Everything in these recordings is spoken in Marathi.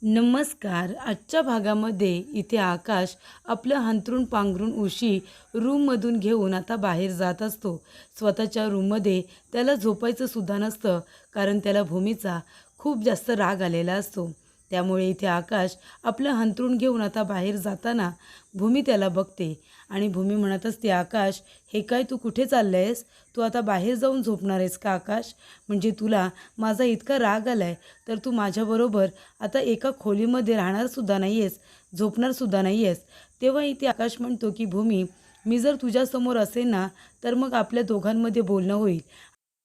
नमस्कार. आजच्या भागामध्ये इथे आकाश आपलं अंथरूण पांघरून उशी रूममधून घेऊन आता बाहेर जात असतो. स्वतःच्या रूममध्ये त्याला झोपायचं सुद्धा नसतं, कारण त्याला भूमीचा खूप जास्त राग आलेला असतो. त्यामुळे इथे आकाश आपलं अंथरूण घेऊन आता बाहेर जाताना भूमी त्याला बघते आणि भूमी म्हणत असते, आकाश, हे काय तू कुठे चाललं आहेस? तू आता बाहेर जाऊन झोपणार आहेस का आकाश? म्हणजे तुला माझा इतका राग आला आहे तर तू माझ्याबरोबर आता एका खोलीमध्ये राहणारसुद्धा नाही आहेस, झोपणारसुद्धा नाही आहेस. तेव्हा इथे आकाश म्हणतो की भूमी, मी जर तुझ्यासमोर असेन ना तर मग आपल्या दोघांमध्ये बोलणं होईल.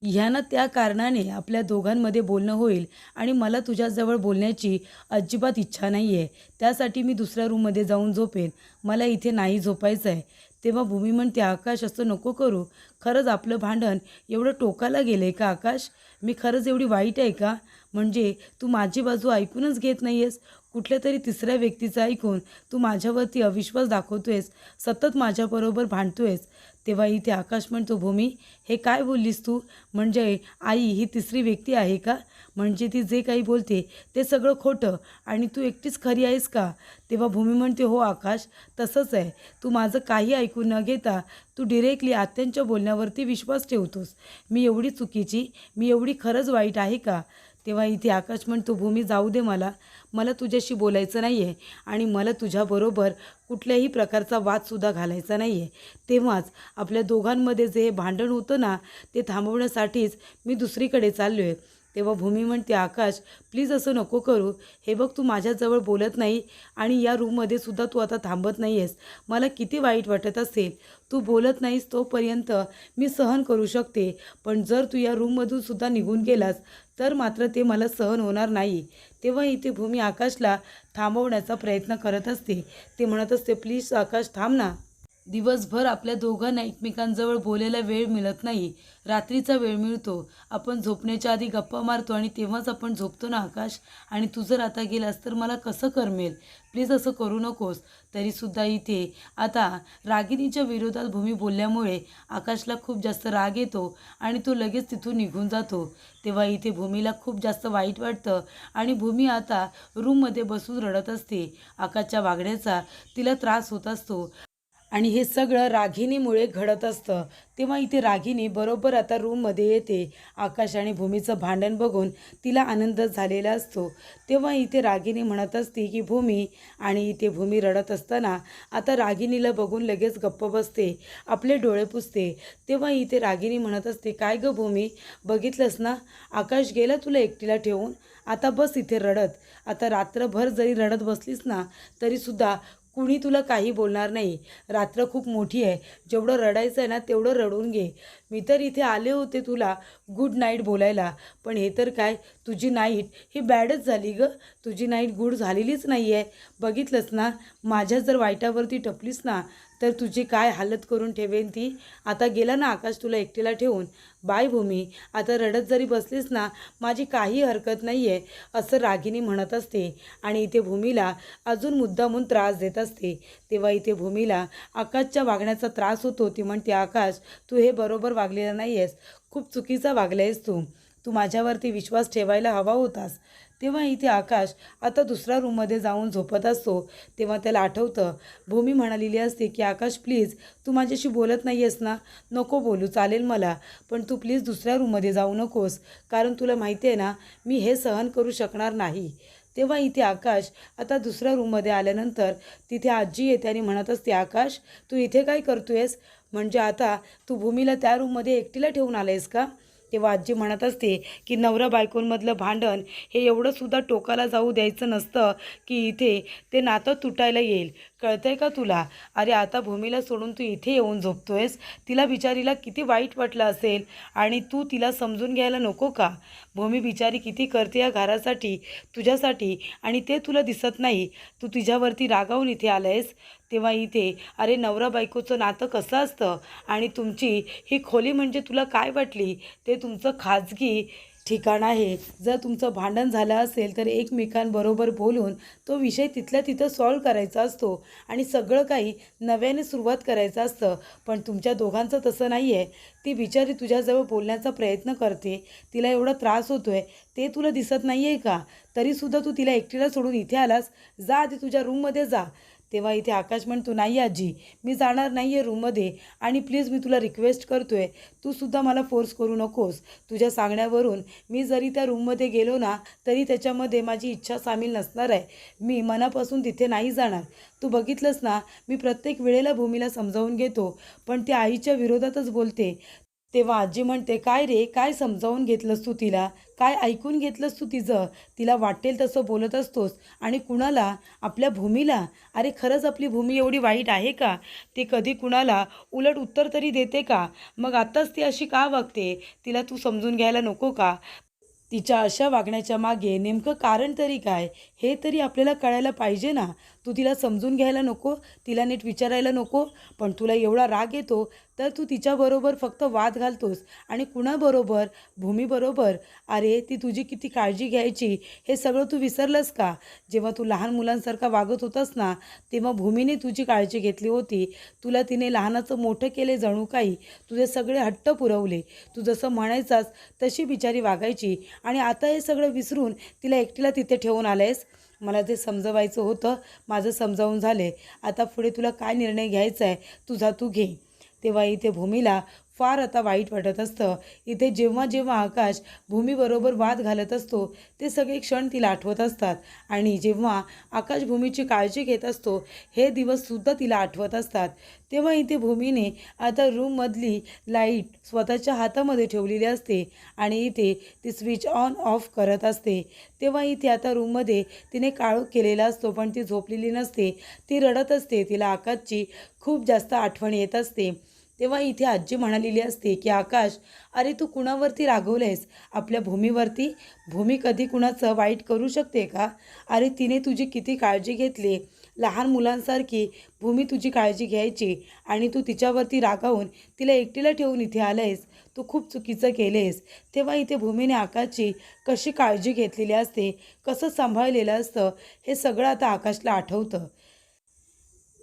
ह्यानं त्या कारणाने आपल्या दोघांमध्ये बोलणं होईल आणि मला तुझ्याजवळ बोलण्याची अजिबात इच्छा नाही आहे. त्यासाठी मी दुसऱ्या रूममध्ये जाऊन झोपेन. मला इथे नाही झोपायचं आहे. तेव्हा भूमी म्हणते, आकाश असं नको करू. खरंच आपलं भांडण एवढं टोकाला गेलं आहे का आकाश? मी खरंच एवढी वाईट आहे का? म्हणजे तू माझी बाजू ऐकूनच घेत नाही आहेस. कुठल्या तरी तिसऱ्या व्यक्तीचं ऐकून तू माझ्यावरती अविश्वास दाखवतो आहेस, सतत माझ्याबरोबर भांडतो आहेस. तेव्हा इथे आकाश म्हणतो, भूमी, हे काय बोललीस तू? म्हणजे आई ही तिसरी व्यक्ती आहे का? म्हणजे ती जे काही बोलते ते सगळं खोटं आणि तू एकटीच खरी आहेस का? तेव्हा भूमी म्हणते, हो आकाश, तसंच आहे. तू माझं काही ऐकून न घेता तू डिरेक्टली आत्यांच्या बोलण्यावरती विश्वास ठेवतोस. मी एवढी चुकीची, मी एवढी खरंच वाईट आहे का? तेव्हा इथे आकाश म्हणतो, भूमी, जाऊ दे, मला मला तुझ्याशी बोलायचं नाही आहे आणि मला तुझ्याबरोबर कुठल्याही प्रकारचा वादसुद्धा घालायचा नाही आहे. तेव्हाच आपल्या दोघांमध्ये जे भांडण होतं ना, ते थांबवण्यासाठीच मी दुसरीकडे चाललो आहे. तेव्हा भूमी म्हणते, आकाश, प्लीज असं नको करू. हे बघ, तू माझ्याजवळ बोलत नाही आणि या रूममध्ये सुद्धा तू आता थांबत नाही आहेस. मला किती वाईट वाटत असेल. तू बोलत नाहीस तोपर्यंत मी सहन करू शकते, पण जर तू या रूममधून सुद्धा निघून गेलास तर मात्र ते मला सहन होणार नाही. तेव्हा इथे भूमी आकाशला थांबवण्याचा प्रयत्न करत असते. ते म्हणत असते, प्लीज आकाश, थांब ना. दिवसभर आपल्या दोघांना एकमेकांजवळ बोलायला वेळ मिळत नाही. रात्रीचा वेळ मिळतो. आपण झोपण्याच्या आधी गप्पा मारतो आणि तेव्हाच आपण झोपतो ना आकाश. आणि तू जर आता गेलास तर मला कसं करमेल? प्लीज असं करू नकोस. तरीसुद्धा इथे आता रागिणीच्या विरोधात भूमी बोलल्यामुळे आकाशला खूप जास्त राग येतो आणि तो लगेच तिथून निघून जातो. तेव्हा इथे भूमीला खूप जास्त वाईट वाटतं आणि भूमी आता रूममध्ये बसून रडत असते. आकाशच्या वागण्याचा तिला त्रास होत असतो आणि हे सगळं रागिणीमुळे घडत असतं. तेव्हा इथे रागिणी बरोबर आता रूममध्ये येते. आकाश आणि भूमीचं भांडण बघून तिला आनंद झालेला असतो. तेव्हा इथे रागिणी म्हणत असते की भूमी, आणि इथे भूमी रडत असताना आता रागिणीला बघून लगेच गप्प बसते, आपले डोळे पुसते. तेव्हा इथे रागिणी म्हणत असते, काय गं भूमी, बघितलंस ना, आकाश गेला तुला एकटीला ठेवून. आता बस इथे रडत. आता रात्रभर जरी रडत बसलीस ना तरीसुद्धा कुणी तुला काही बोलणार नाही. रात्र खूप मोठी आहे. जेवढं रडायचं आहे ना तेवढं रडून घे. मी तर इथे आले होते तुला गुड नाईट बोलायला, पण हे तर काय, तुझी नाईट ही बॅडच झाली गं. तुझी नाईट गुड झालेलीच नाही आहे. बघितलंस ना, माझ्या जर वाईटावरती टपलीस ना तर तुझी काय हालत करून ठेवेन ती. आता गेला ना आकाश तुला एकटीला ठेवून. बाय भूमी, आता रडत जरी बसलीस ना माझी काही हरकत नाही आहे, असं रागिणी म्हणत असते आणि इथे भूमीला अजून मुद्दामून त्रास देत असते. तेव्हा इथे भूमीला आकाशच्या वागण्याचा त्रास होतो. ती म्हणते, आकाश, तू हे बरोबर वागलेलं नाही आहेस. खूप चुकीचा वागला आहेस तू. तू माझ्यावरती विश्वास ठेवायला हवा होतास. तेव्हा इथे आकाश आता दुसऱ्या रूममध्ये जाऊन झोपत असतो. तेव्हा त्याला आठवतं, भूमी म्हणालेली असते की आकाश, प्लीज तू माझ्याशी बोलत नाही आहेस ना, नको बोलू, चालेल मला, पण तू प्लीज दुसऱ्या रूममध्ये जाऊ नकोस, कारण तुला माहिती आहे ना मी हे सहन करू शकणार नाही. तेव्हा इथे आकाश आता दुसऱ्या रूममध्ये आल्यानंतर तिथे आजी येते आणि म्हणत असते, आकाश, तू इथे काय करतोयस? म्हणजे आता तू भूमीला त्या रूममध्ये एकटीला ठेवून आलायस का? तेव्हा आजी म्हणत असते की नवरा बायकोंमधलं भांडण हे एवढंसुद्धा टोकाला जाऊ द्यायचं नसतं की इथे ते नातं तुटायला येईल. कळतंय का तुला? अरे आता भूमीला सोडून तू इथे येऊन झोपतोयस. तिला बिचारीला किती वाईट वाटलं असेल आणि तू तिला समजून घ्यायला नको का? भूमी बिचारी किती करते या घरासाठी, तुझ्यासाठी, आणि ते तुला दिसत नाही. तू तिच्यावरती रागावून इथे आलंयस. तेव्हा इथे अरे नवरा बायकोचं नातं कसं असतं आणि तुमची ही खोली म्हणजे तुला काय वाटली? ते तुमचं खाजगी ठिकाण आहे. जर तुमचं भांडण झालं असेल तर एकमेकांबरोबर बोलून तो विषय तिथल्या तिथं सॉल्व्ह करायचा असतो आणि सगळं काही नव्याने सुरुवात करायचं असतं. पण तुमच्या दोघांचं तसं नाही आहे. ती बिचारी तुझ्याजवळ बोलण्याचा प्रयत्न करते, तिला एवढा त्रास होतो आहे, ते तुला दिसत नाही आहे का? तरीसुद्धा तू तिला एकटीला सोडून इथे आलास. जा आधी तुझ्या रूममध्ये जा. तेव्हा इथे आकाश म्हणतो, नाही आजी, मी जाणार नाही आहे रूममध्ये आणि प्लीज मी तुला रिक्वेस्ट करतो आहे, तू सुद्धा मला फोर्स करू नकोस. तुझ्या सांगण्यावरून मी जरी त्या रूममध्ये गेलो ना तरी त्याच्यामध्ये माझी इच्छा सामील नसणार आहे. मी मनापासून तिथे नाही जाणार. तू बघितलंस ना, मी प्रत्येक वेळेला भूमीला समजावून घेतो पण ती आईच्या विरोधातच बोलते. तेव्हा आजी म्हणते, काय रे, काय समजावून घेतलंस तू तिला? काय ऐकून घेतलंस तू तिचं? तिला वाटेल तसं बोलत असतोस आणि कुणाला? आपल्या भूमीला. अरे खरंच आपली भूमी एवढी वाईट आहे का? ती कधी कुणाला उलट उत्तर तरी देते का? मग आत्ताच ती अशी का वागते? तिला तू समजून घ्यायला नको का? तिच्या अशा वागण्याच्या मागे नेमकं कारण तरी काय, हे तरी आपल्याला कळायला पाहिजे ना. तू तिला समजून घ्यायला नको, तिला नीट विचारायला नको, पण तुला एवढा राग येतो तर तू तिच्याबरोबर फक्त वाद घालतोस. आणि कुणाबरोबर? भूमीबरोबर. अरे ती तुझी किती काळजी घ्यायची हे सगळं तू विसरलंस का? जेव्हा तू लहान मुलांसारखा वागत होतास ना, तेव्हा भूमीने तुझी काळजी घेतली होती. तुला तिने लहानाचं मोठं केले जणू काही. तुझे सगळे हट्ट पुरवले. तू जसं म्हणायचास तशी बिचारी वागायची आणि आता हे सगळं विसरून तिला एकटीला तिथे ठेवून आलेस. मला जे समजवायचं होतं माझं समजावून झाले. आता पुढे तुला काय निर्णय घ्यायचा आहे तुझा तू घे. तेव्हा इथे भूमीला फार आता वाईट वाटत असतं. इथे जेव्हा जेव्हा आकाश भूमीबरोबर वाद घालत असतो ते सगळे क्षण तिला आठवत असतात आणि जेव्हा आकाश भूमीची काळजी घेत असतो हे दिवससुद्धा तिला आठवत असतात. तेव्हा इथे भूमीने आता रूममधली लाईट स्वतःच्या हातामध्ये ठेवलेली असते आणि इथे ती स्विच ऑन ऑफ करत असते. तेव्हा इथे आता रूममध्ये तिने काळोख केलेला असतो पण ती झोपलेली नसते. ती रडत असते. तिला आकाशची खूप जास्त आठवण येत असते. तेव्हा इथे आजी म्हणालेली असते की आकाश, अरे तू कुणावरती रागवलेस? आपल्या भूमीवरती? भूमी कधी कुणाचं वाईट करू शकते का? अरे तिने तुझी किती काळजी घेतली. लहान मुलांसारखी भूमी तुझी काळजी घ्यायची आणि तू तिच्यावरती रागावून तिला एकटीला ठेवून इथे आलंयस. तू खूप चुकीचं केलेस. तेव्हा इथे भूमीने आकाशची कशी काळजी घेतलेली असते, कसं सांभाळलेलं असतं हे सगळं आता आकाशला आठवतं.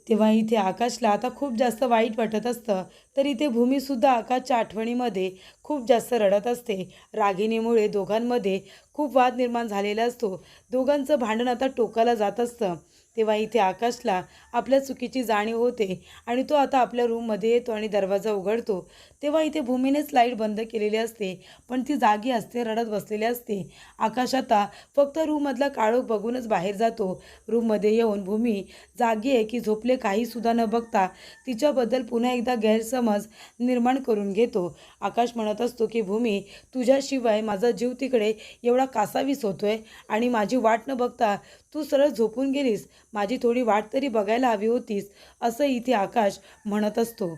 तेव्हा इथे आकाशला आता खूप जास्त वाईट वाटत असतं. तर इथे भूमीसुद्धा आकाशच्या आठवणीमध्ये खूप जास्त रडत असते. रागिणीमुळे दोघांमध्ये खूप वाद निर्माण झालेला असतो. दोघांचं भांडण आता टोकाला जात असतं. तेव्हा इथे आकाशला आपल्या चुकीची जाणीव होते आणि तो आता आपल्या रूममध्ये येतो आणि दरवाजा उघडतो. तेव्हा इथे भूमीनेच लाईट बंद केलेली असते पण ती जागी असते, रडत बसलेली असते. आकाश आता फक्त रूममधला काळोख बघूनच बाहेर जातो. रूममध्ये येऊन भूमी जागी आहे की झोपले काहीसुद्धा न बघता तिच्याबद्दल पुन्हा एकदा गैरसमज निर्माण करून घेतो. आकाश म्हणत असतो की भूमी, तुझ्याशिवाय माझा जीव तिकडे एवढा कासावीस होतोय आणि माझी वाट न बघता तू सरळ झोपून गेलीस. माझी थोडी वाट तरी बघायला हवी होतीस, असं इथे आकाश म्हणत असतो.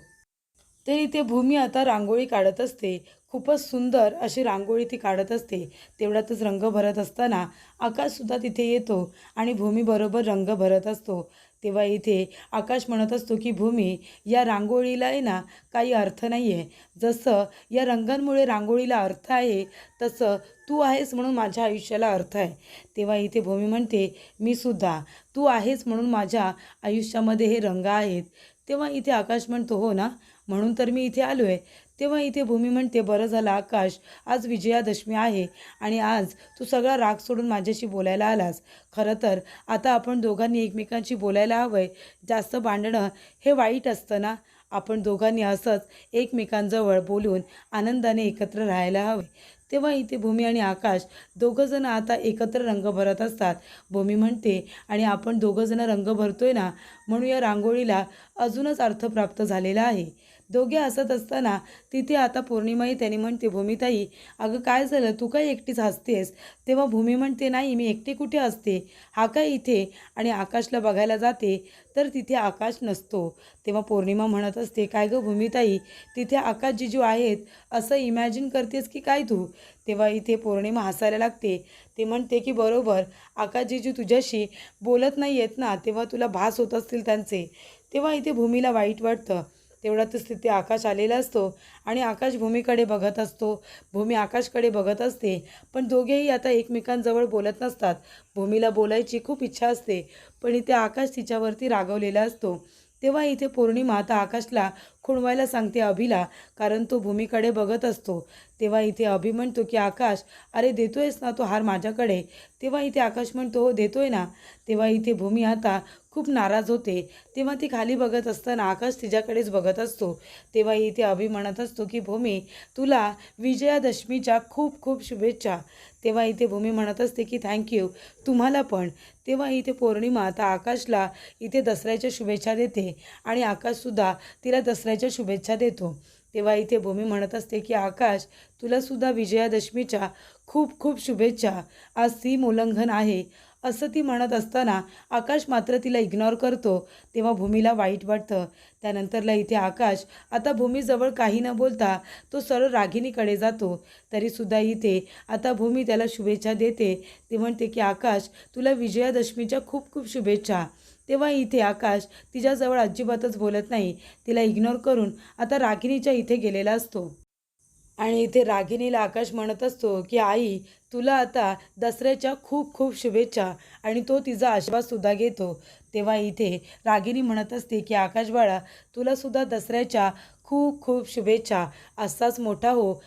तर इथे भूमी आता रांगोळी काढत असते. खूपच सुंदर अशी रांगोळी ती काढत असते. तेवढ्यातच रंग भरत असताना आकाशसुद्धा तिथे येतो आणि भूमीबरोबर रंग भरत असतो. तेव्हा इथे आकाश म्हणत असतो की भूमी, या रांगोळीला आहे ना काही अर्थ नाही आहे. जसं या रंगांमुळे रांगोळीला अर्थ आहे तसं तू आहेस म्हणून माझ्या आयुष्याला अर्थ आहे. तेव्हा इथे भूमी म्हणते, मी सुद्धा, तू आहेस म्हणून माझ्या आयुष्यामध्ये हे रंग आहेत. तेव्हा इथे आकाश म्हणतो, हो ना, म्हणून तर मी इथे आलो आहे. तेव्हा इथे भूमी म्हणते, बरं झालं आकाश, आज विजयादशमी आहे आणि आज तू सगळा राग सोडून माझ्याशी बोलायला आलास. खरं तर आता आपण दोघांनी एकमेकांशी बोलायला हवं आहे. जास्त भांडणं हे वाईट असतं ना. आपण दोघांनी असंच एकमेकांजवळ बोलून आनंदाने एकत्र राहायला हवे. तेव्हा इथे भूमी आणि आकाश दोघंजणं आता एकत्र रंग भरत असतात. भूमी म्हणते, आणि आपण दोघंजणं रंग भरतोय ना म्हणून या रांगोळीला अजूनच अर्थ प्राप्त झालेला आहे. दोघे हसत असताना तिथे आता पौर्णिमाही त्याने म्हणते, भूमिताई, अगं काय झालं, तू काय एकटीच हसतेस? तेव्हा भूमी म्हणते, नाही मी एकटी कुठे असते, हा काय इथे. आणि आकाशला बघायला जाते तर तिथे आकाश नसतो. तेव्हा पौर्णिमा म्हणत असते, काय गं भूमिताई, तिथे आकाश जिजू आहेत असं इमॅजिन करतेस की काय तू? तेव्हा इथे पौर्णिमा हसायला लागते. ते म्हणते की बरोबर, आकाश जिजू तुझ्याशी बोलत नाही आहेत ना, तेव्हा तुला भास होत असतील त्यांचे. तेव्हा इथे भूमीला वाईट वाटतं. तेवढ्यातच तिथे आकाश आलेला असतो आणि आकाश भूमीकडे बघत असतो, भूमी आकाशकडे बघत असते. पण दोघेही आता एकमेकांजवळ बोलत नसतात. भूमीला बोलायची खूप इच्छा असते, पण इथे आकाश तिच्यावरती रागवलेला असतो. तेव्हा इथे पौर्णिमा आता आकाशला खुणवायला सांगते अभिला, कारण तो भूमीकडे बघत असतो. तेव्हा इथे अभि म्हणतो की आकाश, अरे देतोयस ना तो हार माझ्याकडे? तेव्हा इथे आकाश म्हणतो हो देतोय ना. तेव्हा इथे भूमी आता खूप नाराज होते. तेव्हा ती खाली बघत असताना आकाश तिच्याकडेच बघत असतो. तेव्हा इथे अभि म्हणत असतो की भूमी, तुला विजयादशमीच्या खूप खूप शुभेच्छा. तेव्हा इथे भूमी म्हणत असते की थँक्यू, तुम्हाला पण. तेव्हा इथे पौर्णिमा आता आकाशला इथे दसऱ्याच्या शुभेच्छा देते आणि आकाशसुद्धा तिला दसऱ्याच्या शुभेच्छा देतो. तेव्हा इथे भूमी म्हणत असते की आकाश, तुलासुद्धा विजयादशमीच्या खूप खूप शुभेच्छा. आज सीमोल्लंघन आहे, असं ती म्हणत असताना आकाश मात्र तिला इग्नोर करतो. तेव्हा भूमीला वाईट वाटतं. त्यानंतरला इथे आकाश आता भूमीजवळ काही न बोलता तो सरळ रागिणीकडे जातो. तरीसुद्धा इथे आता भूमी त्याला शुभेच्छा देते. ते म्हणते की आकाश, तुला विजयादशमीच्या खूप खूप शुभेच्छा. तेव्हा इथे आकाश तिच्याजवळ अजिबातच बोलत नाही. तिला इग्नोर करून आता रागिणीच्या इथे गेलेला असतो. आणि इथे रागिणीला आकाश म्हणत असतो की आई, तुला आता दसऱ्याच्या खूप खूप शुभेच्छा. आणि तो तिचा आशीर्वादसुद्धा घेतो. तेव्हा इथे रागिणी म्हणत असते की आकाश बाळा, तुलासुद्धा दसऱ्याच्या खूप खूप शुभेच्छा. असाच मोठा हो,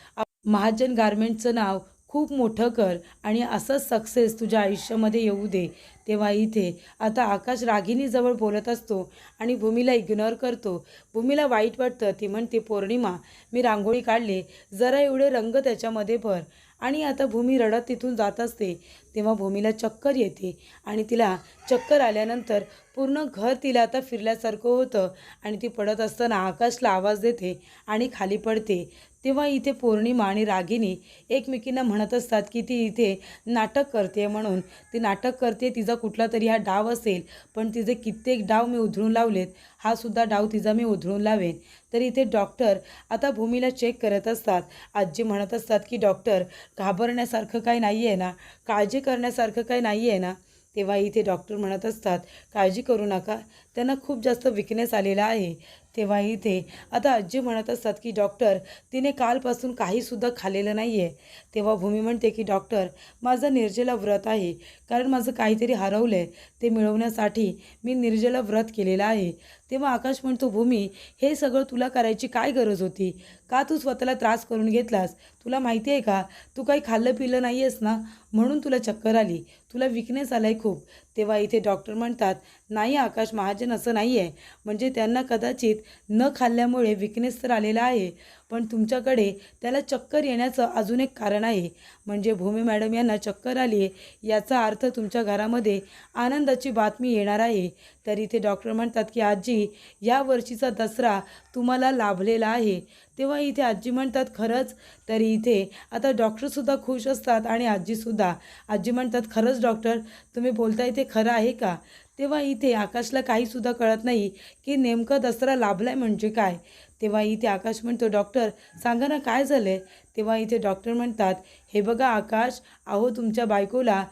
महाजन गारमेंटचं नाव खूप मोठं कर आणि असंच सक्सेस तुझ्या आयुष्यामध्ये येऊ दे. तेव्हा इथे आता आकाश रागिणीजवळ बोलत असतो आणि भूमीला इग्नोर करतो. भूमीला वाईट वाटतं. ती म्हणते पौर्णिमा, मी रांगोळी काढले, जरा एवढे रंग त्याच्यामध्ये भर. आणि आता भूमी रडत तिथून जात असते. तेव्हा भूमीला चक्कर येते आणि तिला चक्कर आल्यानंतर पूर्ण घर तिला आता फिरल्यासारखं होतं आणि ती पडत असताना आकाशला आवाज देते आणि खाली पडते. तेव्हा इथे पौर्णिमा आणि रागिणी एकमेकींना म्हणत असतात की ती इथे नाटक करते म्हणून. ती नाटक करते, तिचा कुठला तरी हा डाव असेल, पण तिचे कित्येक डाव मी उधळून लावलेत, हा सुद्धा डाव तिचा मी उधळून लावेन. तर इथे डॉक्टर आता भूमीला चेक करत असतात. आजी म्हणत असतात की डॉक्टर, घाबरण्यासारखं काही नाही आहे ना, काळजी करण्यासारखं काही नाही आहे ना. तेव्हा इथे डॉक्टर म्हणत असतात काळजी करू नका, त्यांना खूप जास्त विकनेस आलेला आहे. तेव्हा इथे आता आजी म्हणत असतात की डॉक्टर, तिने कालपासून काहीसुद्धा खाल्लेलं नाही आहे. तेव्हा भूमी म्हणते की डॉक्टर, माझं निर्जला व्रत आहे, कारण माझं काहीतरी हरवलं आहे, ते मिळवण्यासाठी मी निर्जला व्रत केलेलं आहे. तेव्हा आकाश म्हणतो भूमी, हे सगळं तुला करायची काय गरज होती? का तू स्वतःला त्रास करून घेतलास? तुला माहिती आहे का, तू काही खाल्लं पिलं नाही आहेस ना, म्हणून तुला चक्कर आली, तुला विकनेस आला आहे खूप. तेव्हा इथे डॉक्टर म्हणतात नाही आकाश महाजन, असं नाही आहे. म्हणजे त्यांना कदाचित न खाल्ल्यामुळे विकनेस तर आलेला आहे, पण तुमच्याकडे त्याला चक्कर येण्याचं अजून एक कारण आहे. म्हणजे भूमी मॅडम यांना चक्कर आली आहे, याचा अर्थ तुमच्या घरामध्ये आनंदाची बातमी येणार आहे. तर इथे डॉक्टर म्हणतात की आजी, या वर्षीचा दसरा तुम्हाला लाभलेला आहे. तेव्हा इथे आजी म्हणतात खरंच? तरी इथे आता डॉक्टरसुद्धा खुश असतात आणि आजीसुद्धा. आजी म्हणतात खरंच डॉक्टर, तुम्ही बोलताय ते खरं आहे का? तेव्हा इथे आकाशला काहीसुद्धा कळत नाही की नेमका दसरा लाभलाय म्हणजे काय. तेव्हा इथे आकाश म्हणतो डॉक्टर सांगा ना काय झालं आहे. तेव्हा इथे डॉक्टर म्हणतात हे बघा आकाश, अहो तुमच्या बायकोला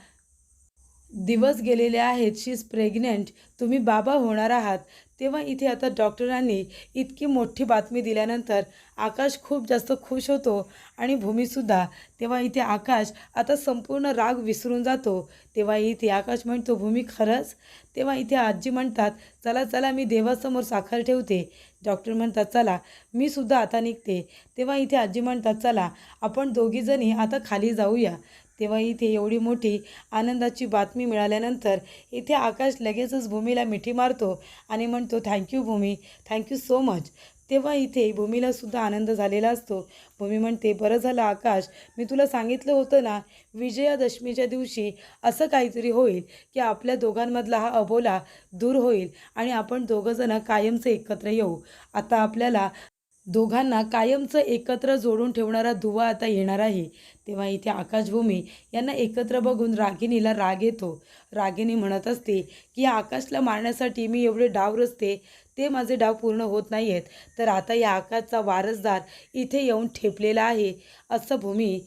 दिवस गेलेले आहेत, शी इज प्रेग्नंट, तुम्ही बाबा होणार आहात. तेव्हा इथे आता डॉक्टरांनी इतकी मोठी बातमी दिल्यानंतर आकाश खूप जास्त खुश होतो आणि भूमीसुद्धा. तेव्हा इथे आकाश आता संपूर्ण राग विसरून जातो. तेव्हा इथे आकाश म्हणतो भूमी खरंच? तेव्हा इथे आजी म्हणतात चला चला, मी देवासमोर साखर ठेवते. डॉक्टर म्हणतात चला, मी सुद्धा आता निघते. तेव्हा इथे आजी म्हणतात चला, आपण दोघीजणी आता खाली जाऊया. तेव्हा इथे एवढी मोठी आनंदाची बातमी मिळाल्यानंतर इथे आकाश लगेचच भूमीला मिठी मारतो आणि म्हणतो थँक्यू भूमी, थँक्यू सो मच. तेव्हा इथे भूमीलासुद्धा आनंद झालेला असतो. भूमी म्हणते बरं झालं आकाश, मी तुला सांगितलं होतं ना, विजयादशमीच्या दिवशी असं काहीतरी होईल की आपल्या दोघांमधला हा अबोला दूर होईल आणि आपण दोघंजणं कायमचं एकत्र येऊ. आता आपल्याला दोघांना कायमचं एकत्र जोडून ठेवणारा दुवा आता येणार आहे. तेव्हा इथे आकाशभूमी यांना एकत्र बघून रागिणीला राग येतो. रागिणी म्हणत असते की या आकाशला मारण्यासाठी मी एवढे डाव रचते, ते माझे डाव पूर्ण होत नाही आहेत, तर आता या आकाशचा वारसदार इथे येऊन ठेपलेला आहे, असं भूमी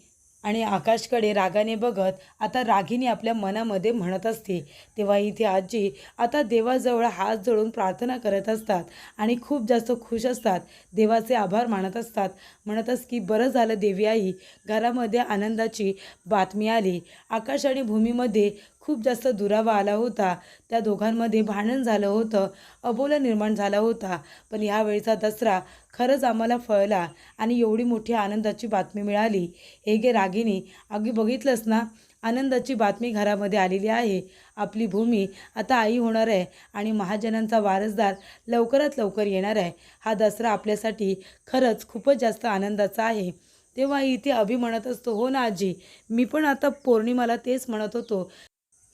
आणि आकाशकडे रागाने बघत आता रागिनी आपल्या मनामध्ये म्हणत असते. तेव्हा इथे आजी आता देवाजवळ हात जोडून प्रार्थना करत असतात आणि खूप जास्त खुश असतात. देवाचे आभार मानत असतात. म्हणतच की बरं झालं देवी आई, घरामध्ये आनंदाची बातमी आली. आकाश आणि भूमीमध्ये खूप जास्त दुरावा आला होता. त्या दोघांमध्ये भांडण झालं होतं, अबोला निर्माण झाला होता. पण ह्यावेळीचा दसरा खरंच आम्हाला फळला आणि एवढी मोठी आनंदाची बातमी मिळाली. हे गे रागिनी, अगदी बघितलंस ना, आनंदाची बातमी घरामध्ये आलेली आहे. आपली भूमी आता आई होणार आहे आणि महाजनांचा वारसदार लवकरात लवकर येणार आहे. हा दसरा आपल्यासाठी खरंच खूपच जास्त आनंदाचा आहे. तेव्हा इथे अभि म्हणत असतो, हो ना आजी, मी पण आता पौर्णिमाला तेच म्हणत होतो,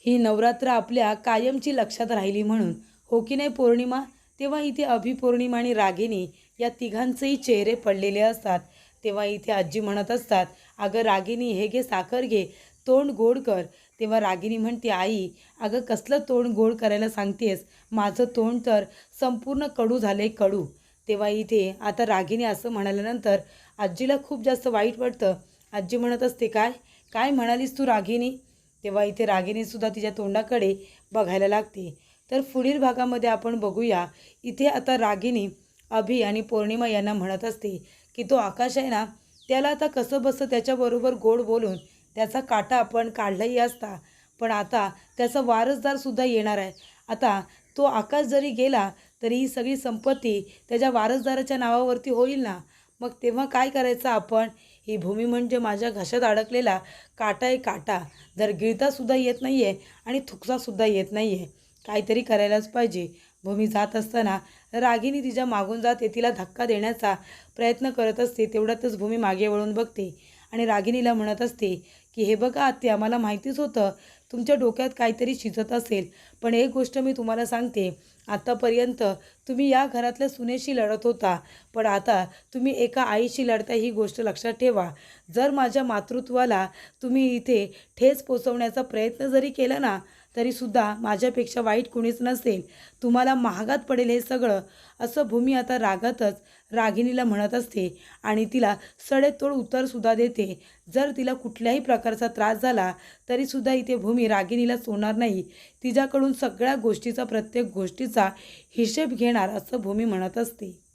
ही नवरात्र आपल्या कायमची लक्षात राहिली म्हणून. हो की नाही पौर्णिमा? तेव्हा इथे अभि, पौर्णिमा आणि रागिनी या तिघांचेही चेहरे पडलेले असतात. तेव्हा इथे आजी म्हणत असतात, अगं रागिनी, हे घे साखर घे, तोंड गोड कर. तेव्हा रागिनी म्हणते, आई अगं कसलं तोंड गोड करायला सांगतेस, माझं तोंड तर संपूर्ण कडू झाले, कडू. तेव्हा इथे आता रागिनी असं म्हणाल्यानंतर आजीला खूप जास्त वाईट वाटतं. आजी म्हणत असते, काय काय म्हणालीस तू रागिनी? तेव्हा इथे रागिनीसुद्धा तिच्या तोंडाकडे बघायला लागते. तर पुढील भागामध्ये आपण बघूया. इथे आता रागिनी अभि आणि पौर्णिमा यांना म्हणत असते की तो आकाश आहे ना, त्याला आता कसं बसं त्याच्याबरोबर गोड बोलून त्याचा काटा आपण काढलाही असता, पण आता त्याचा वारसदारसुद्धा येणार आहे. आता तो आकाश जरी गेला तरी ही सगळी संपत्ती त्याच्या वारसदाराच्या नावावरती होईल ना. मग तेव्हा काय करायचं आपण? ही भूमी म्हणजे माझ्या घशात अडकलेला काटा आहे, काटा. जर गिळतासुद्धा येत नाही आहे आणि थुकतासुद्धा येत नाही आहे. काहीतरी करायलाच पाहिजे. भूमी जात असताना रागिनी तिच्या मागून जाते, तिला धक्का देण्याचा प्रयत्न करत असते. तेवढ्यातच भूमी मागे वळून बघते आणि रागिनीला म्हणत असते की हे बघा आत्या, मला माहितीच होतं तुमच्या डोक्यात काहीतरी शिजत असेल, पण एक गोष्ट मी तुम्हाला सांगते, आत्तापर्यंत तुम्ही या घरातल्या सुनेशी लढत होता, पण आता तुम्ही एका आईशी लढता, ही गोष्ट लक्षात ठेवा. जर माझ्या मातृत्वाला तुम्ही इथे ठेच पोचवण्याचा प्रयत्न जरी केला ना, तरीसुद्धा माझ्यापेक्षा वाईट कुणीच नसेल. तुम्हाला महागात पडेल हे सगळं. असं भूमी आता रागातच रागिनीला म्हणत असते आणि तिला सडेतोड उत्तरसुद्धा देते. जर तिला कुठल्याही प्रकारचा त्रास झाला तरीसुद्धा इथे भूमी रागिनीला सोडणार नाही. तिच्याकडून सगळ्या गोष्टीचा, प्रत्येक गोष्टीचा हिशेब घेणार, असं भूमी म्हणत असते.